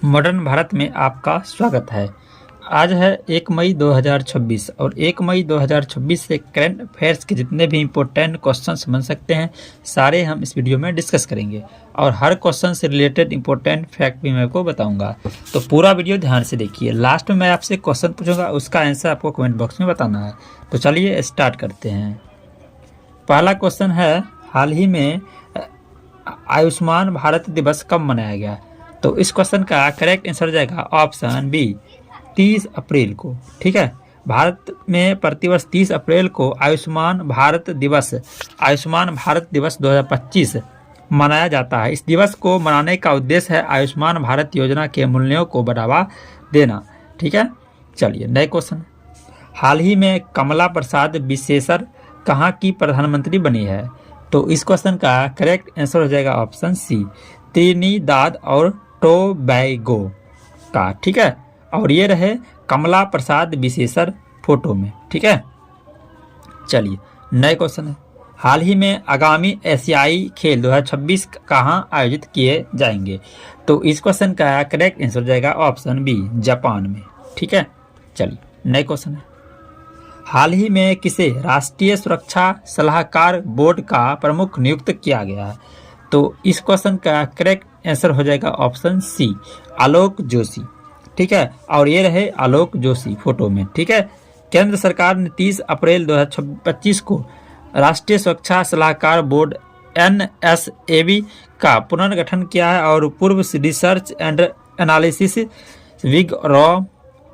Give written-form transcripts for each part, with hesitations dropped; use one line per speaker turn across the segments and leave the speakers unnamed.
Modern Bharat में आपका स्वागत है। आज है 1 मई 2026 और 1 मई 2026 से करंट अफेयर्स के जितने भी इम्पोर्टेंट क्वेश्चंस बन सकते हैं सारे हम इस वीडियो में डिस्कस करेंगे और हर क्वेश्चन से रिलेटेड इम्पोर्टेंट फैक्ट भी मैं आपको बताऊंगा। तो पूरा वीडियो ध्यान से देखिए। लास्ट में मैं आपसे क्वेश्चन पूछूंगा, उसका आंसर आपको कमेंट बॉक्स में बताना है। तो चलिए स्टार्ट करते हैं। पहला क्वेश्चन है, हाल ही में आयुष्मान भारत दिवस कब मनाया गया? तो इस क्वेश्चन का करेक्ट आंसर हो जाएगा ऑप्शन बी, 30 अप्रैल को। ठीक है, भारत में प्रतिवर्ष 30 अप्रैल को आयुष्मान भारत दिवस 2025 मनाया जाता है। इस दिवस को मनाने का उद्देश्य है आयुष्मान भारत योजना के मूल्यों को बढ़ावा देना। ठीक है, चलिए नए क्वेश्चन। हाल ही में कमला प्रसाद बिसेसर कहाँ की प्रधानमंत्री बनी है? तो इस क्वेश्चन का करेक्ट आंसर हो जाएगा ऑप्शन सी, त्रिनिदाद और टोबैगो का। ठीक है, और ये रहे कमला प्रसाद बिसेसर फोटो में। ठीक है, चलिए नए क्वेश्चन है। हाल ही में आगामी एशियाई खेल 2026 कहाँ आयोजित किए जाएंगे? तो इस क्वेश्चन का करेक्ट आंसर हो जाएगा ऑप्शन बी, जापान में। ठीक है, चलिए नए क्वेश्चन है। हाल ही में किसे राष्ट्रीय सुरक्षा सलाहकार बोर्ड का प्रमुख नियुक्त किया गया है? तो इस क्वेश्चन का करेक्ट आंसर हो जाएगा ऑप्शन सी, आलोक जोशी। ठीक है, और ये रहे आलोक जोशी फोटो में। ठीक है, केंद्र सरकार ने 30 अप्रैल 2025 को राष्ट्रीय सुरक्षा सलाहकार बोर्ड NSAB का पुनर्गठन किया है और पूर्व रिसर्च एंड एनालिसिस विग रॉ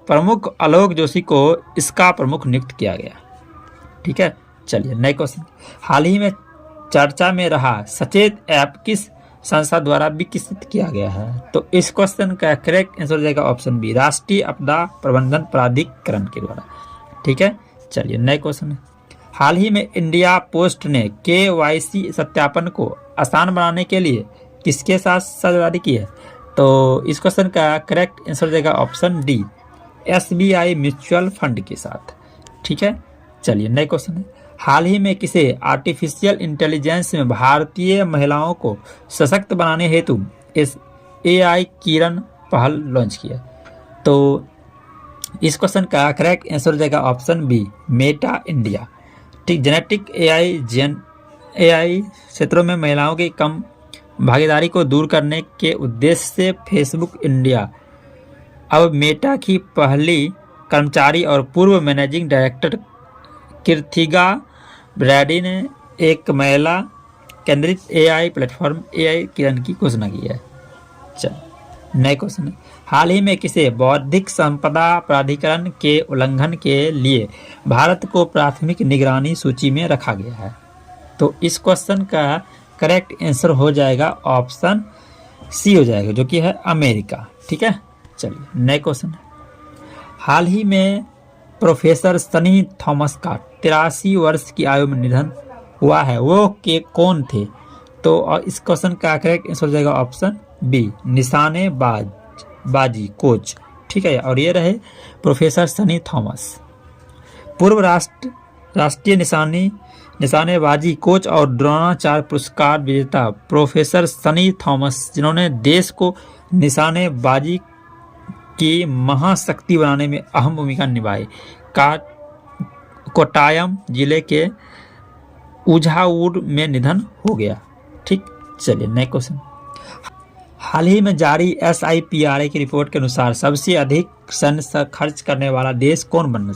प्रमुख आलोक जोशी को इसका प्रमुख नियुक्त किया गया। ठीक है, चलिए नए क्वेश्चन। हाल ही में चर्चा में रहा सचेत ऐप किस संस्था द्वारा विकसित किया गया है? तो इस क्वेश्चन का करेक्ट आंसर हो जाएगा ऑप्शन बी, राष्ट्रीय आपदा प्रबंधन प्राधिकरण के द्वारा। ठीक है, चलिए नए क्वेश्चन। हाल ही में इंडिया पोस्ट ने KYC सत्यापन को आसान बनाने के लिए किसके साथ साझेदारी की है? तो इस क्वेश्चन का करेक्ट आंसर हो जाएगा option D, SBI mutual fund के साथ। ठीक है, चलिए नए क्वेश्चन है। हाल ही में किसे आर्टिफिशियल इंटेलिजेंस में भारतीय महिलाओं को सशक्त बनाने हेतु इस AI किरण पहल लॉन्च किया? तो इस क्वेश्चन का करेक्ट आंसर हो जाएगा ऑप्शन बी, मेटा इंडिया। ठीक, जेनेटिक AI क्षेत्रों में महिलाओं की कम भागीदारी को दूर करने के उद्देश्य से फेसबुक इंडिया अब मेटा की पहली कर्मचारी और पूर्व मैनेजिंग डायरेक्टर कृथिका ब्रैडी ने एक महिला केंद्रित AI प्लेटफॉर्म AI किरण की घोषणा की है। चल नए क्वेश्चन है। हाल ही में किसे बौद्धिक संपदा प्राधिकरण के उल्लंघन के लिए भारत को प्राथमिक निगरानी सूची में रखा गया है? तो इस क्वेश्चन का करेक्ट आंसर हो जाएगा ऑप्शन सी हो जाएगा, जो कि है अमेरिका। ठीक है, चलिए नए क्वेश्चन है। हाल ही में प्रोफेसर सनी थॉमस का 83 वर्ष की आयु में निधन हुआ है, वो के कौन थे? तो इस क्वेश्चन का करेक्ट आंसर हो जाएगा ऑप्शन बी, निशानेबाजी कोच। ठीक है, और ये रहे प्रोफेसर सनी थॉमस, पूर्व राष्ट्रीय निशानेबाजी कोच और द्रोणाचार्य पुरस्कार विजेता प्रोफेसर सनी थॉमस, जिन्होंने देश को निशानेबाजी की महाशक्ति बनाने में अहम भूमिका निभाई, कोट्टायम जिले के उझाऊर में निधन हो गया। ठीक, चलिए नए क्वेश्चन। हाल ही में जारी SIPRA की रिपोर्ट के अनुसार सबसे अधिक सैन्य खर्च करने वाला देश कौन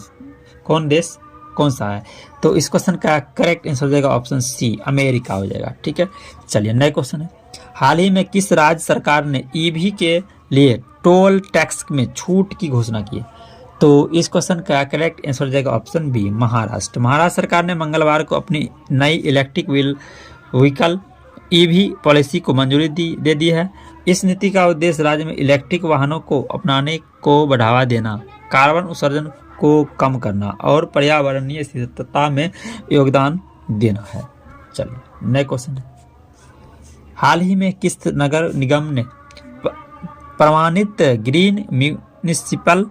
सा है? तो इस क्वेश्चन का करेक्ट आंसर हो जाएगा ऑप्शन सी, अमेरिका हो जाएगा। ठीक है, चलिए नए क्वेश्चन है। हाल ही में किस राज्य सरकार ने EV के लिए टोल टैक्स में छूट की घोषणा की? तो इस क्वेश्चन का करेक्ट आंसर हो जाएगा ऑप्शन बी, महाराष्ट्र। महाराष्ट्र सरकार ने मंगलवार को अपनी नई इलेक्ट्रिक व्हीकल EV पॉलिसी को मंजूरी दे दी है। इस नीति का उद्देश्य राज्य में इलेक्ट्रिक वाहनों को अपनाने को बढ़ावा देना, कार्बन उत्सर्जन को कम करना और पर्यावरणीय स्थिरता में योगदान देना है। चलिए नए क्वेश्चन है। हाल ही में किस नगर निगम ने प्रमाणित ग्रीन म्यूनिसिपल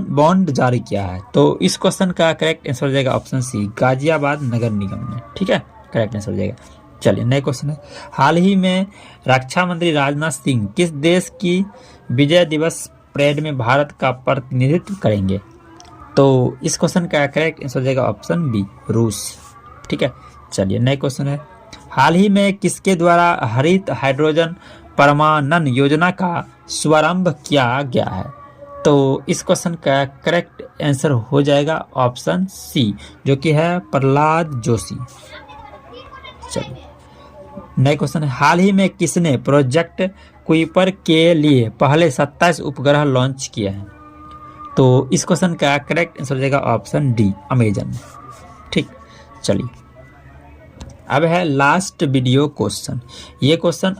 बॉन्ड जारी किया है? तो इस क्वेश्चन का करेक्ट आंसर हो जाएगा ऑप्शन सी, गाजियाबाद नगर निगम ने। ठीक है, करेक्ट आंसर हो जाएगा। चलिए नए क्वेश्चन है, हाल ही में रक्षा मंत्री राजनाथ सिंह किस देश की विजय दिवस परेड में भारत का प्रतिनिधित्व करेंगे? तो इस क्वेश्चन का करेक्ट आंसर हो जाएगा ऑप्शन बी, रूस। ठीक है, चलिए नए क्वेश्चन है, हाल ही में किसके द्वारा हरित हाइड्रोजन परमाणन योजना का शुभारंभ किया गया है? तो इस क्वेश्चन का करेक्ट आंसर हो जाएगा ऑप्शन सी, जो कि है प्रहलाद जोशी। चलिए नए क्वेश्चन है, हाल ही में किसने प्रोजेक्ट कुइपर के लिए पहले 27 उपग्रह लॉन्च किए हैं? तो इस क्वेश्चन का करेक्ट आंसर हो जाएगा ऑप्शन डी, अमेजन। ठीक, चलिए अब है लास्ट वीडियो क्वेश्चन। ये क्वेश्चन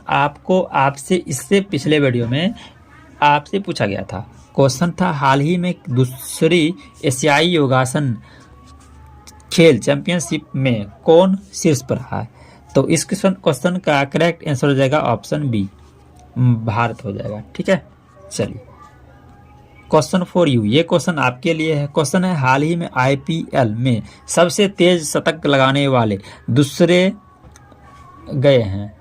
आपसे इससे पिछले वीडियो में आपसे पूछा गया था। क्वेश्चन था, हाल ही में दूसरी एशियाई योगासन खेल चैंपियनशिप में कौन शीर्ष पर रहा है? तो इस क्वेश्चन का करेक्ट आंसर हो जाएगा ऑप्शन बी, भारत हो जाएगा। ठीक है, चलिए क्वेश्चन फॉर यू, ये क्वेश्चन आपके लिए है। क्वेश्चन है, हाल ही में आईपीएल में सबसे तेज शतक लगाने वाले दूसरे गए हैं।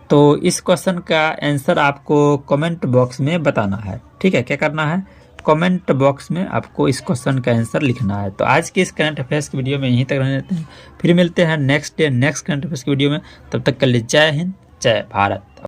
तो इस क्वेश्चन का आंसर आपको कमेंट बॉक्स में बताना है। ठीक है, क्या करना है, कमेंट बॉक्स में आपको इस क्वेश्चन का आंसर लिखना है। तो आज के इस करंट अफेयर्स की वीडियो में यहीं तक रहने देते हैं, फिर मिलते हैं नेक्स्ट करंट अफेयर्स की वीडियो में। तब तक के लिए जय हिंद, जय भारत।